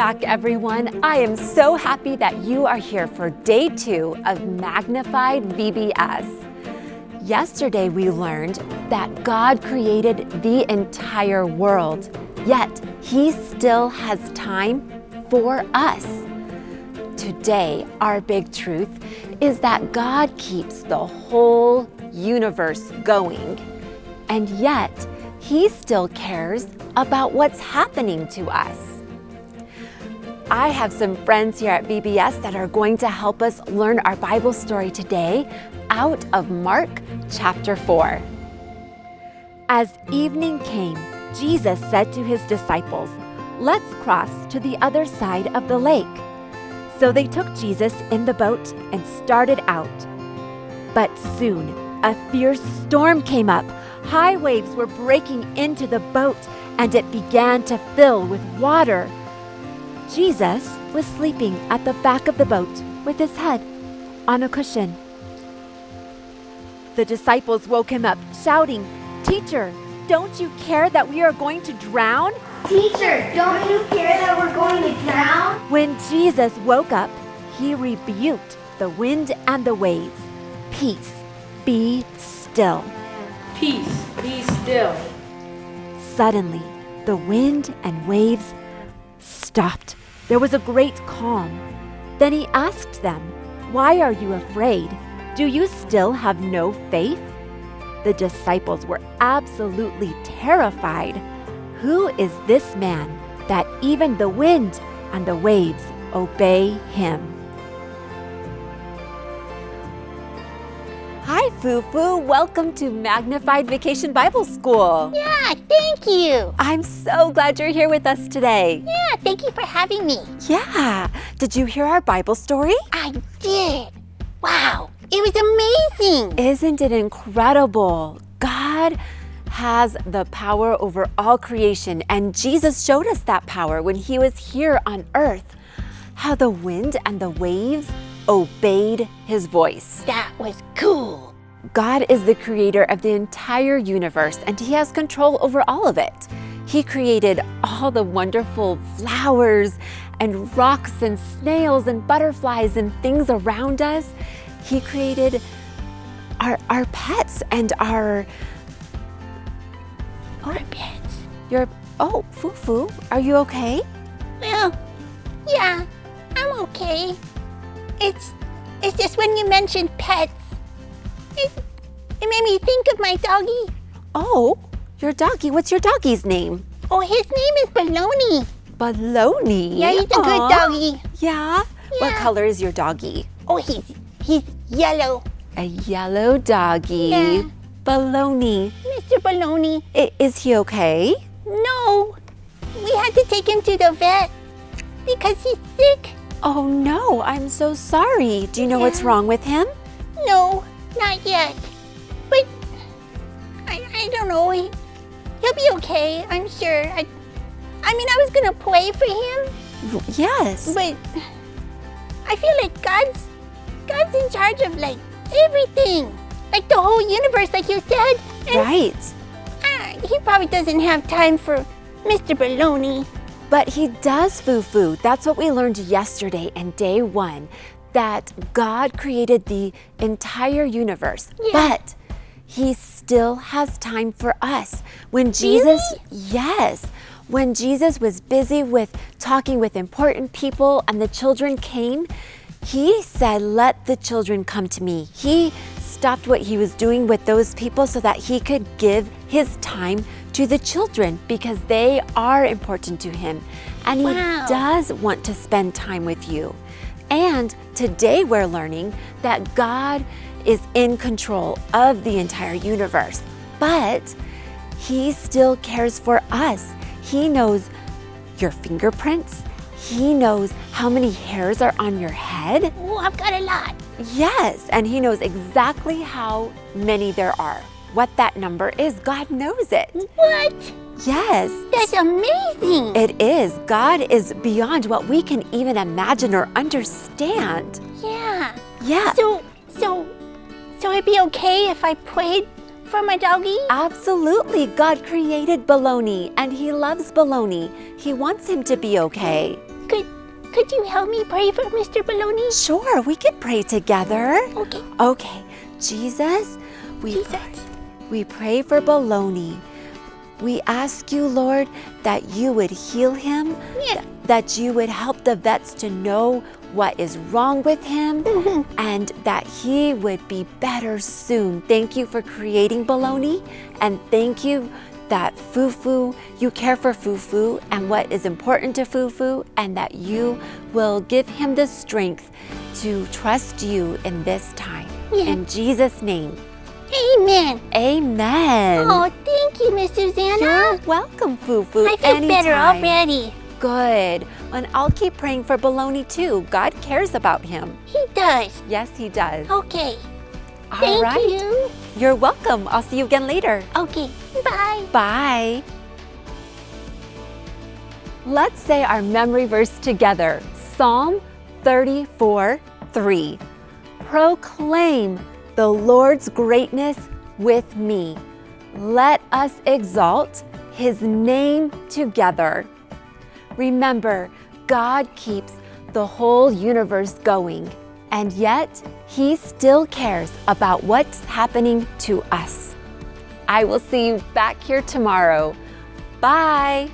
back, everyone. I am so happy that you are here for day 2 of Magnified VBS. Yesterday, we learned that God created the entire world, yet He still has time for us. Today, our big truth is that God keeps the whole universe going, and yet He still cares about what's happening to us. I have some friends here at VBS that are going to help us learn our Bible story today out of Mark chapter 4. As evening came, Jesus said to His disciples, "Let's cross to the other side of the lake." So they took Jesus in the boat and started out. But soon, a fierce storm came up. High waves were breaking into the boat, and it began to fill with water. Jesus was sleeping at the back of the boat with his head on a cushion. The disciples woke him up, shouting, "Teacher, don't you care that we are going to drown?" "Teacher, don't you care that we're going to drown?" When Jesus woke up, he rebuked the wind and the waves. "Peace, be still." "Peace, be still." Suddenly, the wind and waves stopped. There was a great calm. Then he asked them, "Why are you afraid? Do you still have no faith?" The disciples were absolutely terrified. Who is this man that even the wind and the waves obey him? Hi, Fufu. Welcome to Magnified Vacation Bible School. Yeah, thank you. I'm so glad you're here with us today. Yeah, thank you for having me. Yeah. Did you hear our Bible story? I did. Wow, it was amazing. Isn't it incredible? God has the power over all creation, and Jesus showed us that power when He was here on earth. How the wind and the waves obeyed His voice. That was cool. God is the creator of the entire universe, and He has control over all of it. He created all the wonderful flowers and rocks and snails and butterflies and things around us. He created our pets and our pets. Fufu, are you okay? Well, yeah, I'm okay. It's just when you mentioned pets, it made me think of my doggy. Oh, your doggy. What's your doggy's name? Oh, his name is Baloney. Baloney. Yeah, he's a good doggy. Yeah? What color is your doggy? Oh, he's yellow. A yellow doggy. Yeah. Baloney. Mr. Baloney. Is he okay? No, we had to take him to the vet because he's sick. Oh no, I'm so sorry. Do you know what's wrong with him? No, not yet. But I don't know. He'll be okay, I'm sure. I was gonna pray for him. Yes. But I feel like God's in charge of like everything. Like the whole universe, like you said. And, right. He probably doesn't have time for Mr. Baloney. But He does, Fufu. That's what we learned yesterday in day 1, that God created the entire universe. Yeah. But He still has time for us. When Jesus, yes, when Jesus was busy with talking with important people and the children came, He said, "Let the children come to me." He stopped what He was doing with those people so that He could give His time to the children because they are important to Him. And He does want to spend time with you. And today we're learning that God is in control of the entire universe, but He still cares for us. He knows your fingerprints. He knows how many hairs are on your head. Oh, I've got a lot. Yes, and He knows exactly how many there are. What that number is, God knows it. What? Yes. That's amazing. It is. God is beyond what we can even imagine or understand. Yeah. Yeah. So it'd be okay if I prayed for my doggy? Absolutely. God created Baloney, and He loves Baloney. He wants him to be okay. Could you help me pray for Mr. Baloney? Sure, we could pray together. Okay. Okay, Jesus, we pray for Baloney. We ask you, Lord, that you would heal him, Yeah. that you would help the vets to know what is wrong with him, and that he would be better soon. Thank you for creating Baloney, and thank you that Fufu, you care for Fufu and what is important to Fufu, and that you will give him the strength to trust you in this time. Yeah. In Jesus' name, Amen. amen. Oh, thank you, Miss Susanna. You're welcome, Fufu. I feel better Anytime. already. Good. And I'll keep praying for Baloney too. God cares about him. He does. Yes, he does. Okay. All Thank right. you. You're welcome. I'll see you again later. Okay. Bye. Bye. Let's say our memory verse together. Psalm 34:3. Proclaim the Lord's greatness with me. Let us exalt his name together. Remember, God keeps the whole universe going, and yet he still cares about what's happening to us. I will see you back here tomorrow. Bye.